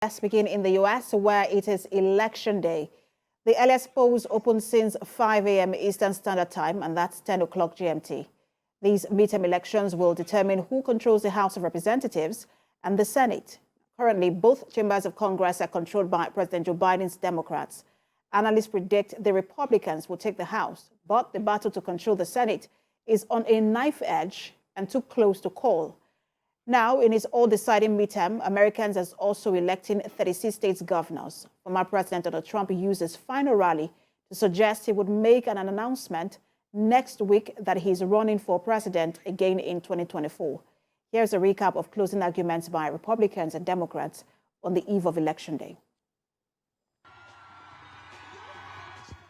Let's begin in the U.S., where it is Election Day. The earliest polls open since 5 a.m. Eastern Standard Time, and that's 10 o'clock GMT. These midterm elections will determine who controls the House of Representatives and the Senate. Currently, both chambers of Congress are controlled by President Joe Biden's Democrats. Analysts predict the Republicans will take the House, but the battle to control the Senate is on a knife edge and too close to call. Now, in its all-deciding midterm, Americans are also electing 36 states' governors. Former President Donald Trump used his final rally to suggest he would make an announcement next week that he's running for president again in 2024. Here's a recap of closing arguments by Republicans and Democrats on the eve of Election Day.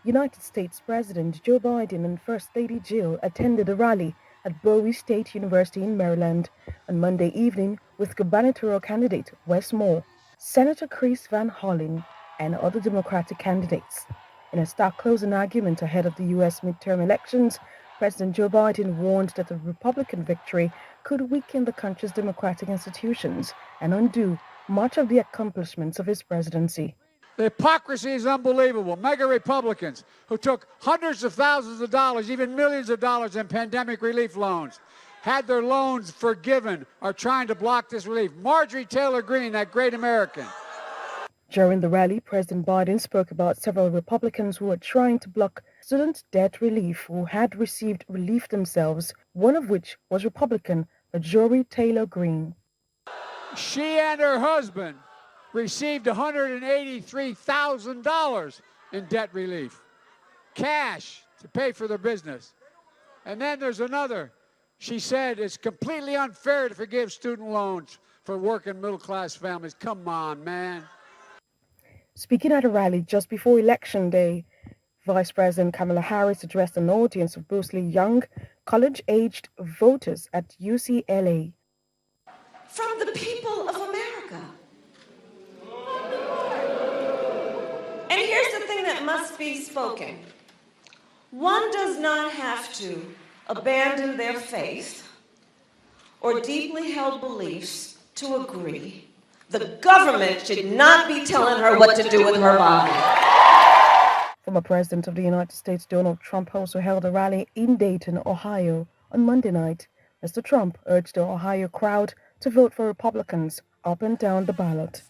United States President Joe Biden and First Lady Jill attended a rally at Bowie State University in Maryland on Monday evening with gubernatorial candidate Wes Moore, Senator Chris Van Hollen, and other Democratic candidates. In a stark closing argument ahead of the U.S. midterm elections, President Joe Biden warned that a Republican victory could weaken the country's democratic institutions and undo much of the accomplishments of his presidency. The hypocrisy is unbelievable. Mega Republicans who took hundreds of thousands of dollars, even millions of dollars in pandemic relief loans, had their loans forgiven, are trying to block this relief. Marjorie Taylor Greene, that great American. During the rally, President Biden spoke about several Republicans who were trying to block student debt relief who had received relief themselves, one of which was Republican Marjorie Taylor Greene. She and her husband received $183,000 in debt relief, cash to pay for their business. And then there's another. She said it's completely unfair to forgive student loans for working middle-class families. Come on, man. Speaking at a rally just before Election Day, Vice President Kamala Harris addressed an audience of mostly young, college-aged voters at UCLA. From the people of America. And here's the thing that must be spoken. One does not have to abandon their faith or deeply held beliefs to agree. The government should not be telling her what to do with her body. Former President of the United States Donald Trump also held a rally in Dayton, Ohio on Monday night. Mr. Trump urged the Ohio crowd to vote for Republicans up and down the ballot.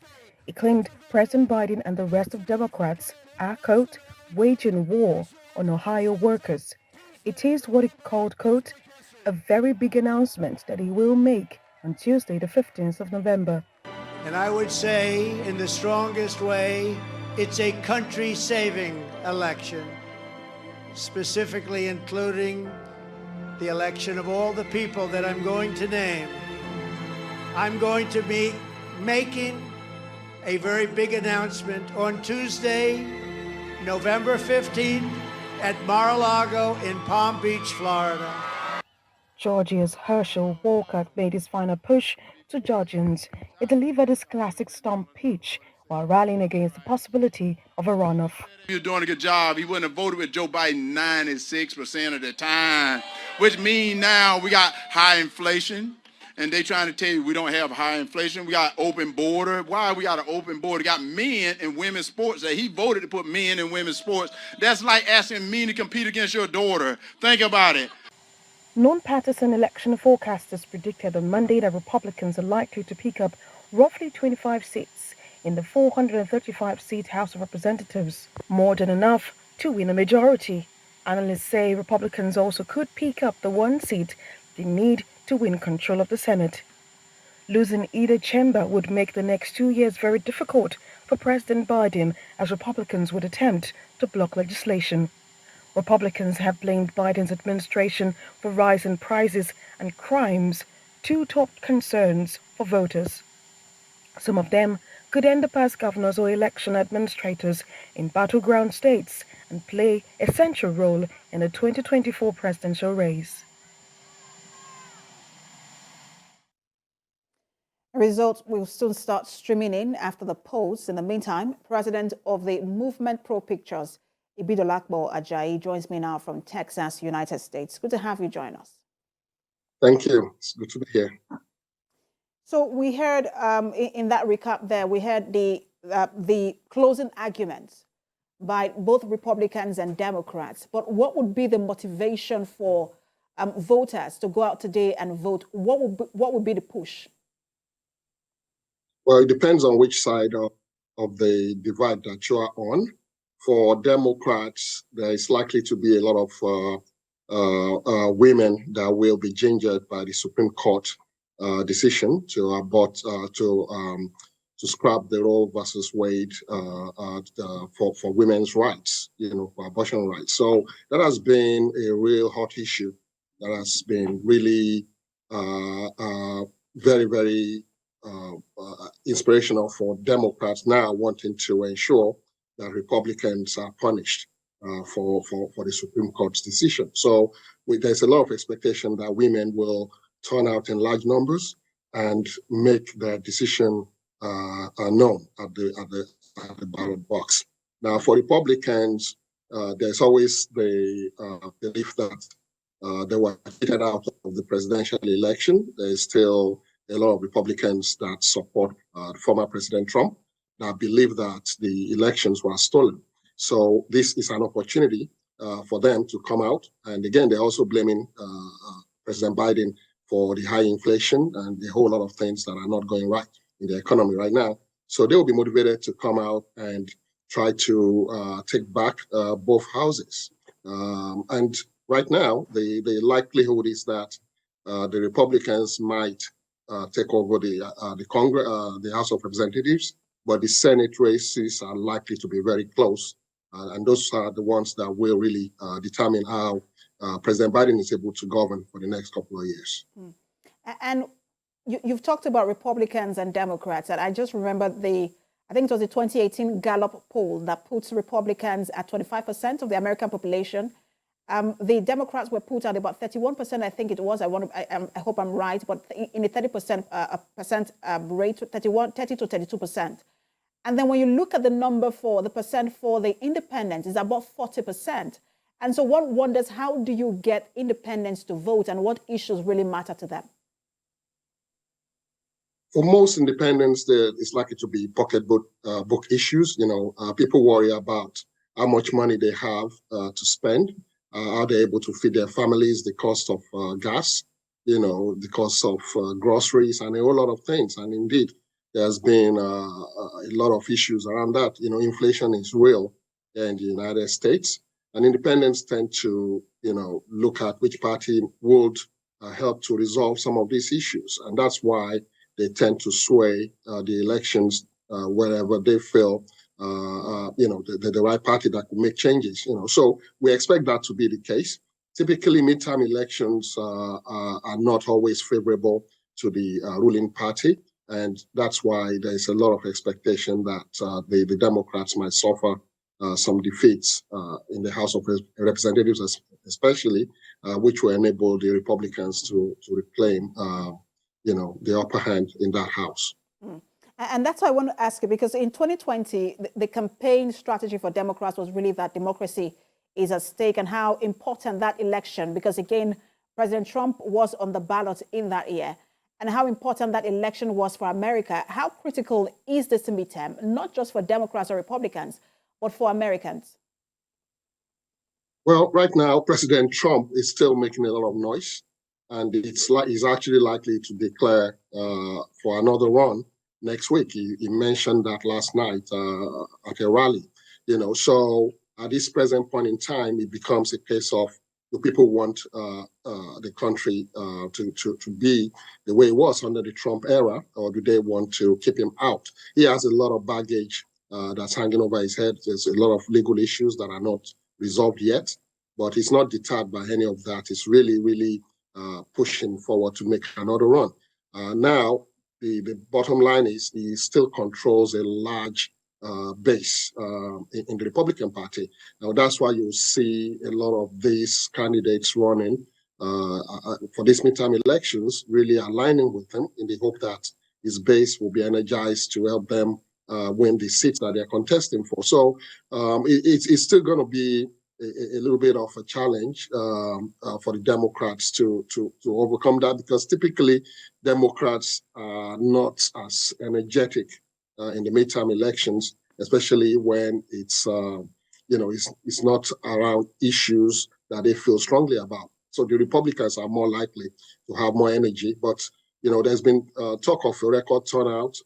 He claimed President Biden and the rest of Democrats are, quote, waging war on Ohio workers. It is what he called, quote, a very big announcement that he will make on Tuesday, the 15th of November. And I would say, in the strongest way, it's a country-saving election, specifically including the election of all the people that I'm going to name. I'm going to be making a very big announcement on Tuesday, November 15th at Mar-a-Lago in Palm Beach, Florida. Georgia's Herschel Walker made his final push to Georgians. He delivered his classic stomp speech while rallying against the possibility of a runoff. He was doing a good job. He wouldn't have voted with Joe Biden 96% of the time, which means now we got high inflation. And they trying to tell you we don't have high inflation. We got open border. Why we got an open border? Got men in women's sports. That he voted to put men in women's sports. That's like asking me to compete against your daughter. Think about it. Non-partisan election forecasters predicted on Monday that Republicans are likely to pick up roughly 25 seats in the 435-seat House of Representatives, more than enough to win a majority. Analysts say Republicans also could pick up the one seat they need to win control of the Senate. Losing either chamber would make the next 2 years very difficult for President Biden, as Republicans would attempt to block legislation. Republicans have blamed Biden's administration for rising prices and crimes, two top concerns for voters. Some of them could end up as governors or election administrators in battleground states and play a central role in the 2024 presidential race. Results will soon start streaming in after the polls. In the meantime, President of the Movement Pro Pictures, Ibidolakbo Ajayi, joins me now from Texas, United States. Good to have you join us. Thank you. It's good to be here. So we heard in that recap there, we heard the closing arguments by both Republicans and Democrats. But what would be the motivation for voters to go out today and vote? What would be the push? Well, it depends on which side of the divide that you are on. For Democrats, there is likely to be a lot of women that will be gingered by the Supreme Court decision to scrap the Roe versus Wade for women's rights, for abortion rights. So that has been a real hot issue that has been really very, very inspirational for Democrats now wanting to ensure that Republicans are punished for the Supreme Court's decision. So there's a lot of expectation that women will turn out in large numbers and make their decision known at the ballot box. Now, for Republicans, there's always the belief that they were cheated out of the presidential election. There's still a lot of Republicans that support former President Trump that believe that the elections were stolen. So this is an opportunity for them to come out. And again, they're also blaming President Biden for the high inflation and a whole lot of things that are not going right in the economy right now. So they will be motivated to come out and try to take back both houses. And right now, the likelihood is that the Republicans might take over the Congress, the House of Representatives, but the Senate races are likely to be very close, and those are the ones that will really determine how President Biden is able to govern for the next couple of years. And you've talked about Republicans and Democrats, and I just remember I think it was the 2018 Gallup poll that puts Republicans at 25% of the American population. The Democrats were put at about 31%, I think it was. I hope I'm right, but in the 30% rate, 30 to 32%. And then when you look at the number for the percent for the independents, it's about 40%. And so one wonders, how do you get independents to vote, and what issues really matter to them? For most independents, it's likely to be pocketbook issues. People worry about how much money they have to spend. Are they able to feed their families, the cost of gas, the cost of groceries, and a whole lot of things. And indeed, there's been a lot of issues around that. Inflation is real here in the United States, and independents tend to, look at which party would help to resolve some of these issues. And that's why they tend to sway the elections wherever they feel the right party that could make changes. So we expect that to be the case. Typically, midterm elections are not always favorable to the ruling party, and that's why there is a lot of expectation that the Democrats might suffer some defeats in the House of Representatives, especially, which will enable the Republicans to reclaim, the upper hand in that House. And that's why I want to ask you, because in 2020, the campaign strategy for Democrats was really that democracy is at stake, and how important that election, because again, President Trump was on the ballot in that year, and how important that election was for America. How critical is this midterm, not just for Democrats or Republicans, but for Americans? Well, right now, President Trump is still making a lot of noise, and he's actually likely to declare for another run next week. He mentioned that last night at a rally. So at this present point in time, it becomes a case of, do people want the country to be the way it was under the Trump era, or do they want to keep him out? He has a lot of baggage that's hanging over his head. There's a lot of legal issues that are not resolved yet, but he's not deterred by any of that. He's really, really pushing forward to make another run. Now, the bottom line is he still controls a large base in the Republican Party. Now, that's why you see a lot of these candidates running for these midterm elections, really aligning with him in the hope that his base will be energized to help them win the seats that they're contesting for. So it's still going to be a little bit of a challenge for the Democrats to overcome that, because typically Democrats are not as energetic in the midterm elections, especially when it's it's not around issues that they feel strongly about. So the Republicans are more likely to have more energy. But there's been talk of a record turnout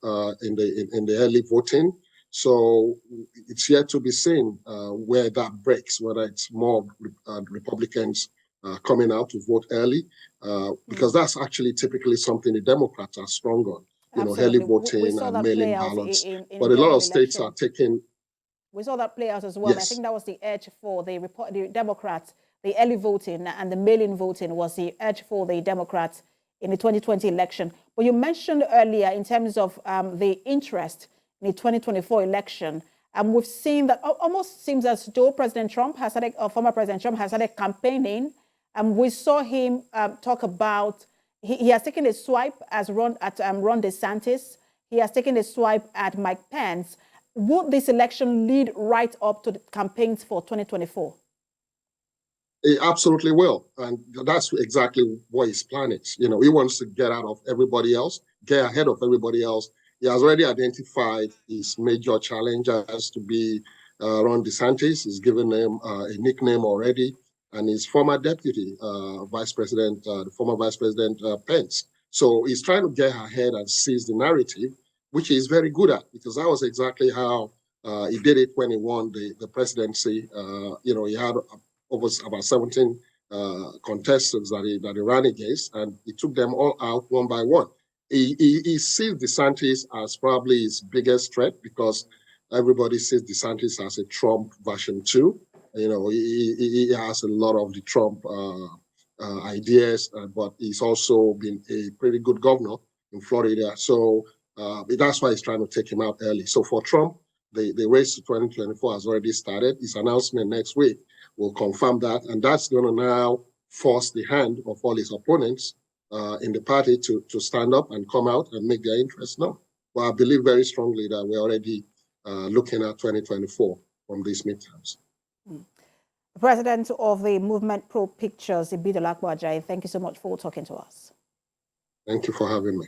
in the early voting. So it's yet to be seen where that breaks, whether it's more Republicans coming out to vote early, because that's actually typically something the Democrats are strong on. Early voting we saw and that mail-in play out ballots. in But a lot general of states election. are taking. We saw that play out as well. Yes. I think that was the edge for the Democrats. The early voting and the mail-in voting was the edge for the Democrats in the 2020 election. But you mentioned earlier in terms of the interest in the 2024 election, we've seen that almost seems as though President Trump has started, former President Trump has started campaigning. We saw him talk about, he has taken a swipe at Ron DeSantis. He has taken a swipe at Mike Pence. Would this election lead right up to the campaigns for 2024? It absolutely will. And that's exactly what he's planning. He wants to get out of everybody else, get ahead of everybody else. He has already identified his major challengers to be Ron DeSantis. He's given him a nickname already, and his former deputy, the former Vice President Pence. So he's trying to get ahead and seize the narrative, which he's very good at, because that was exactly how he did it when he won the presidency. He had over about 17 contestants that he ran against, and he took them all out one by one. He sees DeSantis as probably his biggest threat, because everybody sees DeSantis as a Trump version 2. He has a lot of the Trump ideas, but he's also been a pretty good governor in Florida. So that's why he's trying to take him out early. So for Trump, the race to 2024 has already started. His announcement next week will confirm that, and that's going to now force the hand of all his opponents in the party to stand up and come out and make their interest known. But I believe very strongly that we're already looking at 2024 from these midterms. President of the Movement Pro Pictures, Ibidola Akwajayi, thank you so much for talking to us. Thank you for having me.